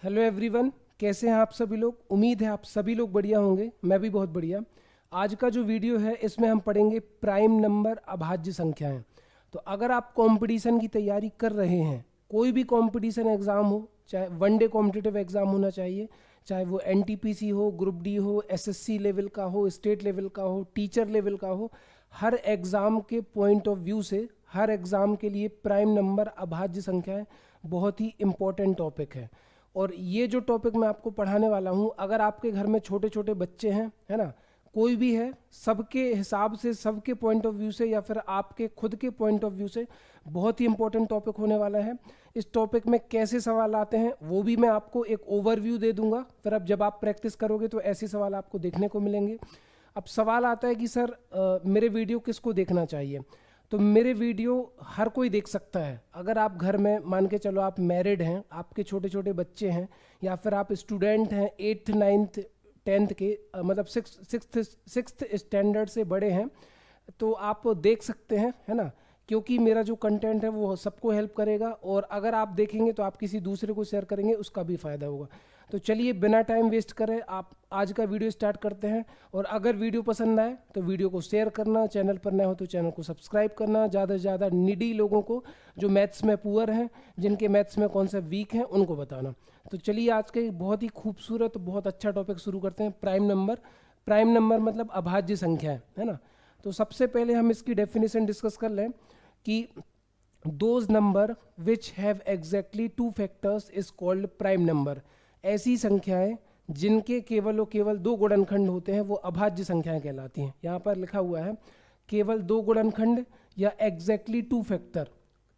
Hello everyone, कैसे हैं आप सभी लोग। उम्मीद है आप सभी लोग बढ़िया होंगे, मैं भी बहुत बढ़िया। आज का जो वीडियो है इसमें हम पढ़ेंगे प्राइम नंबर अभाज्य संख्याएं। तो अगर आप कंपटीशन की तैयारी कर रहे हैं, कोई भी कंपटीशन एग्ज़ाम हो, चाहे वनडे कॉम्पिटिटिव एग्ज़ाम होना चाहिए, चाहे वो एनटीपीसी हो, ग्रुप डी हो, एसएससी लेवल का हो, स्टेट लेवल का हो, टीचर लेवल का हो, हर एग्ज़ाम के पॉइंट ऑफ व्यू से हर एग्ज़ाम के लिए प्राइम नंबर अभाज्य संख्याएं बहुत ही इम्पोर्टेंट टॉपिक है। और ये जो टॉपिक मैं आपको पढ़ाने वाला हूँ, अगर आपके घर में छोटे छोटे बच्चे हैं, है ना, कोई भी है, सबके हिसाब से, सबके पॉइंट ऑफ व्यू से या फिर आपके खुद के पॉइंट ऑफ व्यू से बहुत ही इंपॉर्टेंट टॉपिक होने वाला है। इस टॉपिक में कैसे सवाल आते हैं वो भी मैं आपको एक ओवरव्यू दे दूंगा, फिर अब जब आप प्रैक्टिस करोगे तो ऐसे सवाल आपको देखने को मिलेंगे। अब सवाल आता है कि सर मेरे वीडियो किसको देखना चाहिए। तो मेरे वीडियो हर कोई देख सकता है। अगर आप घर में मान के चलो आप मैरिड हैं, आपके छोटे छोटे बच्चे हैं, या फिर आप स्टूडेंट हैं 8th 9th 10th के, मतलब सिक्स्थ स्टैंडर्ड से बड़े हैं, तो आप देख सकते हैं, है ना, क्योंकि मेरा जो कंटेंट है वो सबको हेल्प करेगा। और अगर आप देखेंगे तो आप किसी दूसरे को शेयर करेंगे, उसका भी फ़ायदा होगा। तो चलिए बिना टाइम वेस्ट करें आप आज का वीडियो स्टार्ट करते हैं। और अगर वीडियो पसंद आए तो वीडियो को शेयर करना, चैनल पर नए हो तो चैनल को सब्सक्राइब करना, ज़्यादा से ज़्यादा नीडी लोगों को, जो मैथ्स में पुअर हैं, जिनके मैथ्स में कॉन्सेप्ट वीक हैं, उनको बताना। तो चलिए आज के बहुत ही खूबसूरत, बहुत अच्छा टॉपिक शुरू करते हैं, प्राइम नंबर। प्राइम नंबर मतलब अभाज्य संख्या है ना। तो सबसे पहले हम इसकी डेफिनेशन डिस्कस कर लें कि those number which have exactly 2 factors is called prime number. ऐसी संख्याएं जिनके केवल और केवल 2 गुणनखंड होते हैं वो अभाज्य संख्याएं कहलाती हैं। यहाँ पर लिखा हुआ है केवल 2 गुणनखंड या एग्जैक्टली 2 फैक्टर।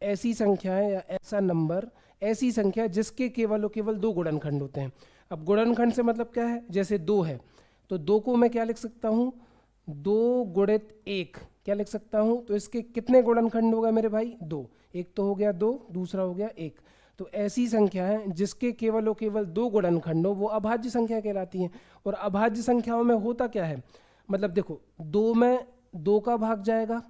ऐसी संख्याएं या ऐसा नंबर, ऐसी संख्या जिसके केवल और केवल 2 गुणनखंड होते हैं। अब गुणनखंड से मतलब क्या है, जैसे 2 है तो 2 को मैं क्या लिख सकता हूँ, 2 गुणित 1 क्या लिख सकता हूँ। तो इसके कितने गुणनखंड होगा मेरे भाई, 2। एक तो हो गया 2, दूसरा हो गया 1। तो ऐसी संख्याएं जिसके केवल और केवल 2 गुणनखंड हो वो अभाज्य संख्या कहलाती हैं। और अभाज्य संख्याओं में होता क्या है, मतलब देखो 2 में 2 का भाग जाएगा,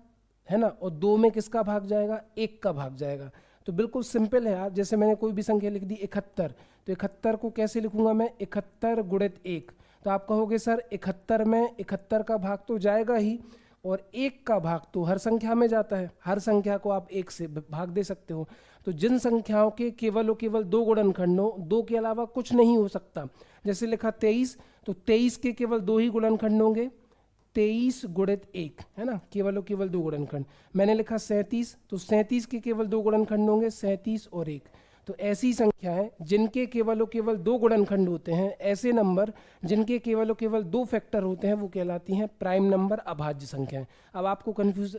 है ना, और 2 में किसका भाग जाएगा, 1 का भाग जाएगा। तो बिल्कुल सिंपल है यार, जैसे मैंने कोई भी संख्या लिख दी 71, तो 71 को कैसे लिखूंगा मैं, 71 गुणित 1। तो आप कहोगे सर 71 में 71 का भाग तो जाएगा ही, और 1 का भाग तो हर संख्या में जाता है, हर संख्या को आप 1 से भाग दे सकते हो। तो जिन संख्याओं के केवल और केवल 2 गुणनखंड हो, 2 के अलावा कुछ नहीं हो सकता, जैसे लिखा 23, तो 23 के केवल 2 ही गुणनखंड होंगे, 23 गुणित 1, है ना, केवल और केवल 2 गुणनखंड। मैंने लिखा 37, तो 37 के केवल 2 गुणनखंड होंगे, 37 और 1। तो ऐसी संख्याएं जिनके केवल और केवल 2 गुणनखंड होते हैं, ऐसे नंबर जिनके केवल और केवल 2 फैक्टर होते हैं, वो कहलाती हैं प्राइम नंबर अभाज्य संख्याएं। अब आपको कंफ्यूज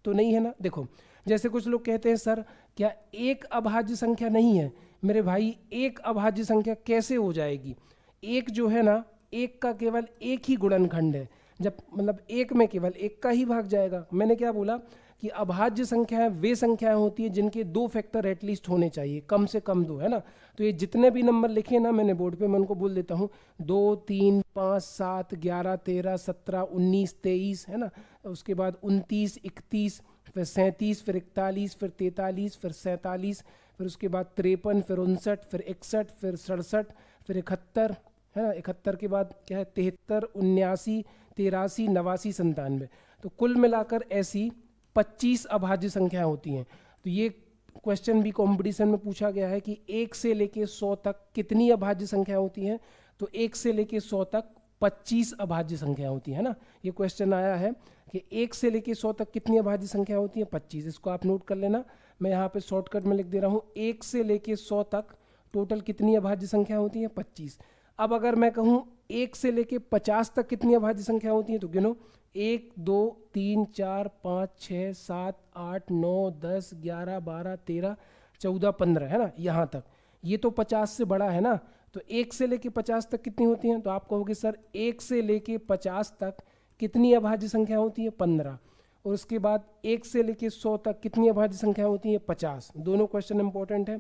तो नहीं है ना। देखो जैसे कुछ लोग कहते हैं सर क्या एक अभाज्य संख्या नहीं है। मेरे भाई एक अभाज्य संख्या कैसे हो जाएगी, एक जो है ना, एक का केवल एक ही गुणनखंड है, जब मतलब एक में केवल एक का ही भाग जाएगा। मैंने क्या बोला कि अभाज्य संख्याएं वे संख्याएं होती हैं जिनके 2 फैक्टर एटलीस्ट होने चाहिए, कम से कम 2, है ना। तो ये जितने भी नंबर लिखे ना मैंने बोर्ड पे, मैं उनको बोल देता हूँ 2 3 5 7 11 13 17 19 23, है ना। उसके बाद 29 31, फिर 37, फिर 41, फिर 43, फिर 47, फिर उसके बाद 53, फिर 59, फिर 61, फिर 67, फिर 71, है ना। 71 के बाद क्या है, 73 79 83 89 97। तो कुल मिलाकर ऐसी 25 अभाज्य संख्याएं होती हैं। तो ये क्वेश्चन भी कंपटीशन में पूछा गया है कि 1 से लेके 100 तक कितनी अभाज्य संख्या होती हैं। तो 1 से लेके 100 तक 25 अभाज्य संख्या होती है ना। ये क्वेश्चन आया है कि 1 से लेके 100 तक कितनी अभाज्य संख्या होती है, 25। इसको आप नोट कर लेना, मैं यहाँ पे शॉर्टकट में लिख दे रहा हूँ। 1 से लेके 100 तक टोटल कितनी अभाज्य संख्या होती है, 25। अब अगर मैं कहूँ 1 से लेके 50 तक कितनी अभाज्य संख्या होती है, तो गिनो 1 2 3 4 5 6 7 8 9 10 11 12 13 14 15, है ना, यहाँ तक। ये तो 50 से बड़ा है ना। तो 1 से लेके 50 तक कितनी होती हैं, तो आप कहोगे सर 1 से लेके 50 तक कितनी अभाज्य संख्या होती है, 15। और उसके बाद 1 से लेके 100 तक कितनी अभाज्य संख्या होती है, 50। दोनों क्वेश्चन इंपॉर्टेंट है।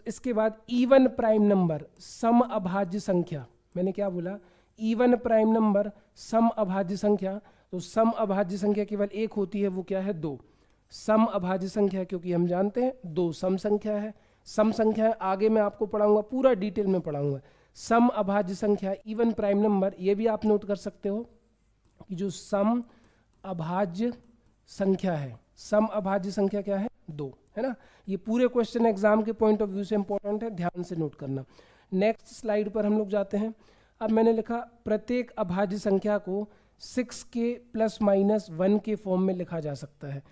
इसके बाद इवन प्राइम नंबर, सम अभाज्य संख्या, मैंने क्या बोला, इवन प्राइम नंबर सम अभाज्य संख्या। तो सम अभाज्य संख्या केवल एक होती है, वो क्या है, 2। सम अभाज्य संख्या, क्योंकि हम जानते हैं 2 सम संख्या है, सम संख्या आगे मैं आपको पढ़ाऊंगा, पूरा डिटेल में पढ़ाऊंगा। सम अभाज्य संख्या, इवन प्राइम नंबर, ये भी आप नोट कर सकते हो कि जो सम अभाज्य संख्या है, सम अभाज्य संख्या क्या है? 2, है ना। ये पूरे क्वेश्चन एग्जाम के पॉइंट ऑफ व्यू से इंपॉर्टेंट है, ध्यान से नोट करना। नेक्स्ट स्लाइड पर हम लोग जाते हैं। अब मैंने लिखा प्रत्येक अभाज्य संख्या को 6k प्लस माइनस 1 के फॉर्म में लिखा जा सकता है।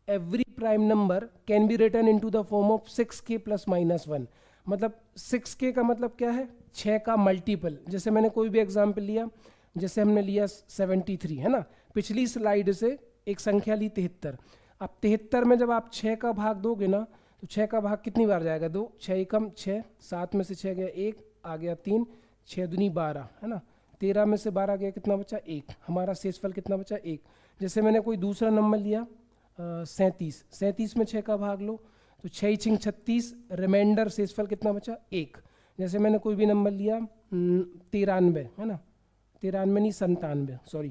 Every prime number can be written into the form of 6k plus minus 1। मतलब 6k का मतलब क्या है? 6 का मल्टीपल। जैसे मैंने कोई भी एग्जाम्पल लिया, जैसे हमने लिया 73, है ना। पिछली स्लाइड से एक संख्या ली 73। अब 73 में जब आप 6 का भाग दोगे ना, तो 6 का भाग कितनी बार जाएगा? 2, 6 एकम 6, 7 में से 6 गया 1, आ गया 3, 6 दूनी 12, है ना। 13 में से 12 गया, कितना बचा? 1। हमारा शेषफल कितना बचा? 1। जैसे मैंने कोई दूसरा नंबर लिया 37, 37 में 6 का भाग लो तो 6 छिंग 36, रिमाइंडर शेषफल कितना बचा? 1। जैसे मैंने कोई भी नंबर लिया 93, है ना, 93 नहीं 97, सॉरी,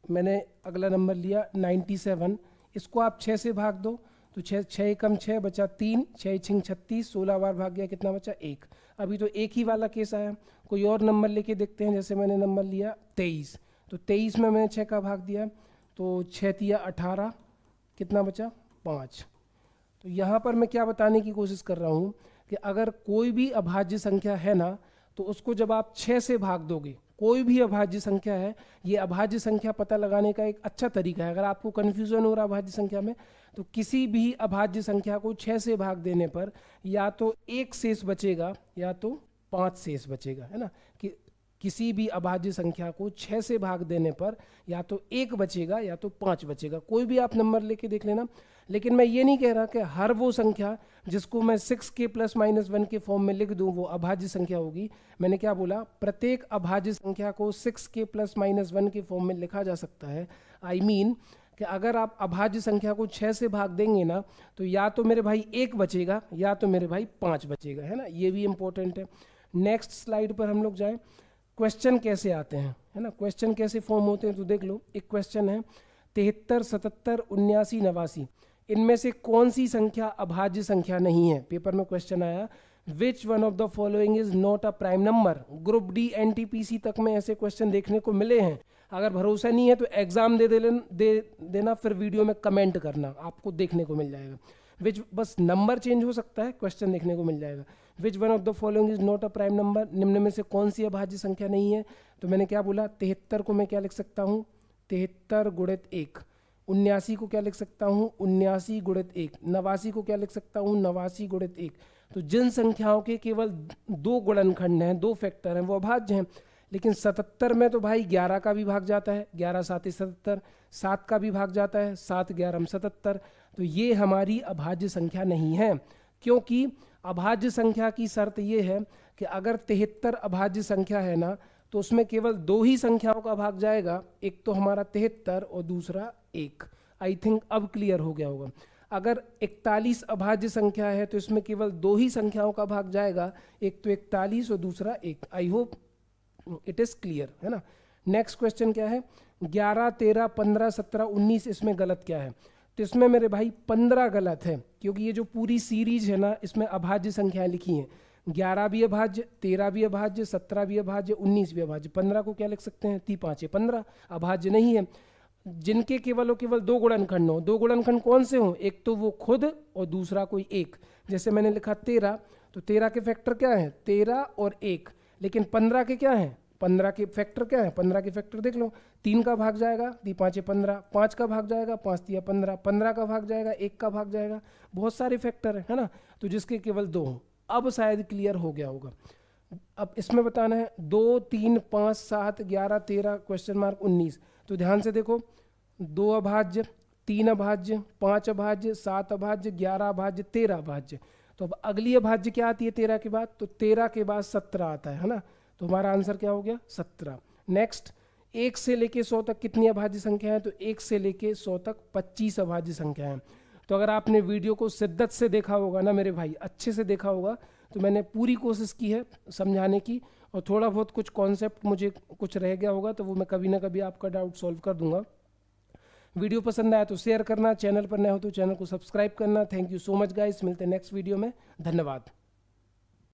मैंने अगला नंबर लिया 97, इसको आप 6 से भाग दो तो 6 एकम 6 बचा 3, 6 छिंग 36, 16 बार भाग गया, कितना बचा? 1। अभी तो एक ही वाला केस आया। कोई और नंबर लेके देखते हैं। जैसे मैंने नंबर लिया 23, तो 23 में मैंने 6 का भाग दिया तो 6 तिया 18, कितना बचा? 5। तो यहाँ पर मैं क्या बताने की कोशिश कर रहा हूँ कि अगर कोई भी अभाज्य संख्या है ना, तो उसको जब आप 6 से भाग दोगे, कोई भी अभाज्य संख्या है, ये अभाज्य संख्या पता लगाने का एक अच्छा तरीका है। अगर आपको कन्फ्यूजन हो रहा है अभाज्य संख्या में, तो किसी भी अभाज्य संख्या को 6 से भाग देने पर या तो 1 शेष बचेगा या तो 5 शेष बचेगा, है ना। कि किसी भी अभाज्य संख्या को 6 से भाग देने पर या तो 1 बचेगा या तो 5 बचेगा। कोई भी आप नंबर लेके देख लेना। लेकिन मैं ये नहीं कह रहा कि हर वो संख्या जिसको मैं 6k प्लस माइनस 1 के फॉर्म में लिख दूं वो अभाज्य संख्या होगी। मैंने क्या बोला? प्रत्येक अभाज्य संख्या को 6k प्लस माइनस 1 के फॉर्म में लिखा जा सकता है। आई मीन कि अगर आप अभाज्य संख्या को 6 से भाग देंगे ना, तो या तो मेरे भाई 1 बचेगा या तो मेरे भाई 5 बचेगा, है ना। ये भी इंपॉर्टेंट है। नेक्स्ट स्लाइड पर हम लोग जाएं। क्वेश्चन कैसे आते हैं, है ना, क्वेश्चन कैसे फॉर्म होते हैं, तो देख लो। एक क्वेश्चन है 73, 77, 79, 89, इनमें से कौन सी संख्या अभाज्य संख्या नहीं है? पेपर में क्वेश्चन आया, which one of the following is not a prime number. Group D NTPC तक में ऐसे क्वेश्चन देखने को मिले हैं। अगर भरोसा नहीं है तो एग्जाम दे देना, फिर वीडियो में कमेंट करना, आपको देखने को मिल जाएगा। विच, बस नंबर चेंज हो सकता है, क्वेश्चन देखने को मिल जाएगा। Which one of the following is not a prime number, निम्न में से कौन सी अभाज्य संख्या नहीं है? तो मैंने क्या बोला? 73 को मैं क्या लिख सकता हूँ? 73 गुणित 1। 79 को क्या लिख सकता हूँ? 79 गुणित 1। 89 को क्या लिख सकता हूँ? 89 गुणित 1। तो जिन संख्याओं के केवल 2 गुणनखंड हैं, 2 फैक्टर हैं, वो अभाज्य हैं। लेकिन 77 में तो भाई 11 का भी भाग जाता है, 11 7 77, 7 का भी भाग जाता है, 7 11 77। तो ये हमारी अभाज्य संख्या नहीं है, क्योंकि अभाज्य संख्या की शर्त ये है कि अगर 73 अभाज्य संख्या है ना, तो उसमें केवल 2 ही संख्याओं का भाग जाएगा, एक तो हमारा 73 और दूसरा 1। आई थिंक अब क्लियर हो गया होगा। अगर 41 अभाज्य संख्या है तो इसमें केवल 2 ही संख्याओं का भाग जाएगा, एक तो 41 और दूसरा 1। I hope it is clear, है ना। नेक्स्ट क्वेश्चन क्या है? 11, 13, 15, 17, 19, इसमें गलत क्या है? तो इसमें मेरे भाई 15 गलत है, क्योंकि ये जो पूरी सीरीज है ना, इसमें अभाज्य संख्याएं लिखी हैं। 11 भी अभाज्य, 13 भी अभाज्य, 17 भी अभाज्य, 19 भी अभाज्य। 15 को क्या लिख सकते हैं? 3 5 15, अभाज्य नहीं है। जिनके केवल 2 गुणनखंड हो, 2 गुणनखंड कौन से हों? एक तो वो खुद और दूसरा कोई एक। जैसे मैंने लिखा 13, तो 13 के फैक्टर क्या है? 13 और 1। लेकिन 15 के क्या हैं? 15 के फैक्टर क्या है? 15 के फैक्टर देख लो, 3 का भाग जाएगा, 3 5 15, 5 का भाग जाएगा, 5 3 15, 15 का भाग जाएगा, 1 का भाग जाएगा। बहुत सारे फैक्टर है ना, तो जिसके केवल 2 हों। अब शायद क्लियर हो गया होगा। अब इसमें बताना है 2 3 5 7 11 13 क्वेश्चन मार्क 19। तो ध्यान से देखो, 2 अभाज्य, 3 अभाज्य, 5 अभाज्य, 7 अभाज्य, 11 अभाज्य, 13 अभाज्य। तो अब अगली अभाज्य क्या आती है 13 के बाद? तो 13 के बाद 17 आता है ना। तो हमारा आंसर क्या हो गया? 17। नेक्स्ट, 1 से लेके 100 तक कितनी अभाज्य संख्या है? तो 1 से लेके 100 तक 25 अभाज्य संख्या है। तो अगर आपने वीडियो को शिद्दत से देखा होगा ना मेरे भाई, अच्छे से देखा होगा, तो मैंने पूरी कोशिश की है समझाने की, और थोड़ा बहुत कुछ कॉन्सेप्ट मुझे कुछ रह गया होगा तो वो मैं कभी ना कभी आपका डाउट सॉल्व कर दूंगा। वीडियो पसंद आया तो शेयर करना, चैनल पर नए हो तो चैनल को सब्सक्राइब करना। Thank you so much guys, मिलते हैं नेक्स्ट वीडियो में। धन्यवाद।